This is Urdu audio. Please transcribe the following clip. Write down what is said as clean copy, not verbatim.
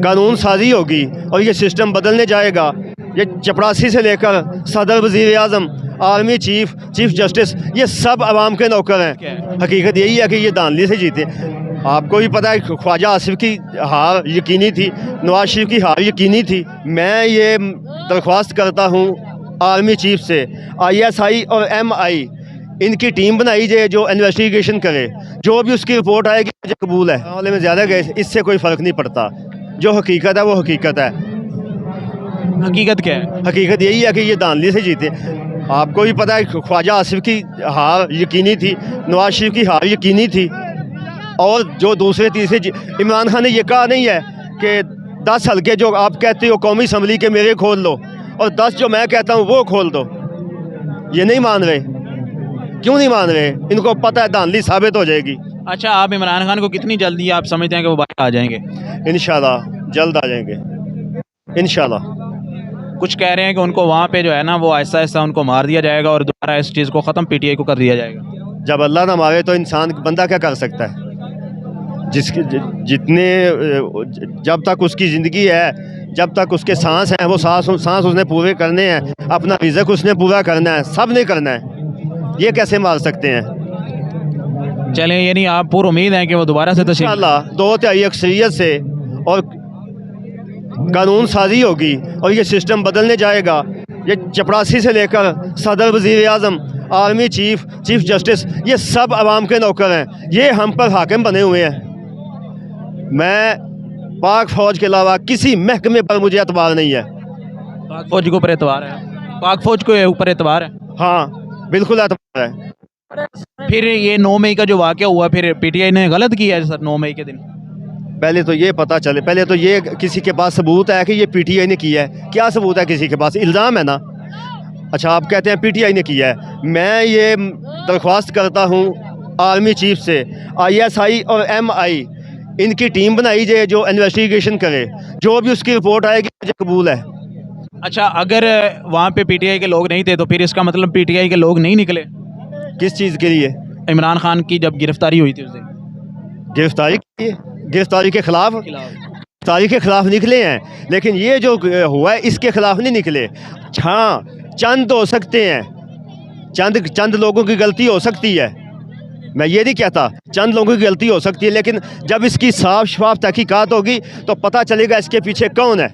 قانون سازی ہوگی اور یہ سسٹم بدلنے جائے گا. یہ چپڑاسی سے لے کر صدر، وزیر اعظم، آرمی چیف، چیف جسٹس، یہ سب عوام کے نوکر ہیں. حقیقت یہی ہے کہ یہ دھاندلی سے جیتے. آپ کو بھی پتہ ہے خواجہ آصف کی ہار یقینی تھی، نواز شریف کی ہار یقینی تھی. میں یہ درخواست کرتا ہوں آرمی چیف سے، ISI اور MI ان کی ٹیم بنائی جائے جو انویسٹیگیشن کرے. جو بھی اس کی رپورٹ آئے گی مجھے قبول ہے. معاملے میں زیادہ گئے اس سے کوئی فرق نہیں پڑتا. جو حقیقت ہے وہ حقیقت ہے. حقیقت کیا ہے؟ حقیقت یہی ہے کہ یہ دھاندلی سے جیتے. آپ کو بھی پتہ ہے خواجہ آصف کی ہار یقینی تھی، نواز شریف کی ہار یقینی تھی. اور جو دوسرے تیسرے عمران خان نے یہ کہا نہیں ہے کہ 10 حلقے جو آپ کہتے ہو قومی اسمبلی کے میرے کھول دو اور 10 جو میں کہتا ہوں وہ کھول دو. یہ نہیں مان رہے. کیوں نہیں مان رہے؟ ان کو پتہ ہے دھاندلی ثابت ہو جائے گی. اچھا، آپ عمران خان کو کتنی جلدی آپ سمجھتے ہیں کہ وہ باہر آ جائیں گے؟ انشاءاللہ جلد آ جائیں گے انشاءاللہ. کچھ کہہ رہے ہیں کہ ان کو وہاں پہ جو ہے نا وہ آہستہ آہستہ ان کو مار دیا جائے گا اور دوبارہ اس چیز کو ختم PTI کو کر دیا جائے گا. جب اللہ نہ مارے تو انسان بندہ کیا کر سکتا ہے؟ جب تک اس کی زندگی ہے، جب تک اس کے سانس ہیں، وہ سانس اس نے پورے کرنے ہیں. اپنا رزق اس نے پورا کرنا ہے، سب نے کرنا ہے. یہ کیسے مار سکتے ہیں؟ چلیں، یعنی آپ پور امید ہیں کہ وہ دوبارہ سے تشریف انشاءاللہ 2/3 اکثریت سے اور قانون سازی ہوگی اور یہ سسٹم بدلنے جائے گا. یہ چپڑاسی سے لے کر صدر، وزیر اعظم، آرمی چیف، چیف جسٹس، یہ سب عوام کے نوکر ہیں. یہ ہم پر حاکم بنے ہوئے ہیں. میں پاک فوج کے علاوہ کسی محکمے پر مجھے اعتبار نہیں ہے. پاک فوج کے اوپر اعتبار ہے؟ پاک فوج کے اوپر اعتبار ہے؟ ہاں بالکل اعتبار ہے. پھر یہ 9 مئی کا جو واقعہ ہوا، پھر PTI نے غلط کیا ہے سر 9 مئی کے دن؟ پہلے تو یہ پتہ چلے، پہلے تو یہ کسی کے پاس ثبوت ہے کہ یہ PTI نے کیا ہے. کیا ثبوت ہے کسی کے پاس؟ الزام ہے نا. اچھا، آپ کہتے ہیں PTI نے کیا ہے. میں یہ درخواست کرتا ہوں آرمی چیف سے، ISI اور MI ان کی ٹیم بنائی جائے جو انویسٹیگیشن کرے. جو بھی اس کی رپورٹ آئے گی مجھے قبول ہے. اچھا، اگر وہاں پہ PTI کے لوگ نہیں تھے تو پھر اس کا مطلب PTI کے لوگ نہیں نکلے؟ کس چیز کے لیے؟ عمران خان کی جب گرفتاری ہوئی تھی اس دن. گرفتاری کے خلاف نکلے ہیں، لیکن یہ جو ہوا ہے اس کے خلاف نہیں نکلے. ہاں، چند ہو سکتے ہیں، چند لوگوں کی غلطی ہو سکتی ہے. میں یہ نہیں کہتا، چند لوگوں کی غلطی ہو سکتی ہے، لیکن جب اس کی صاف شفاف تحقیقات ہوگی تو پتہ چلے گا اس کے پیچھے کون ہے.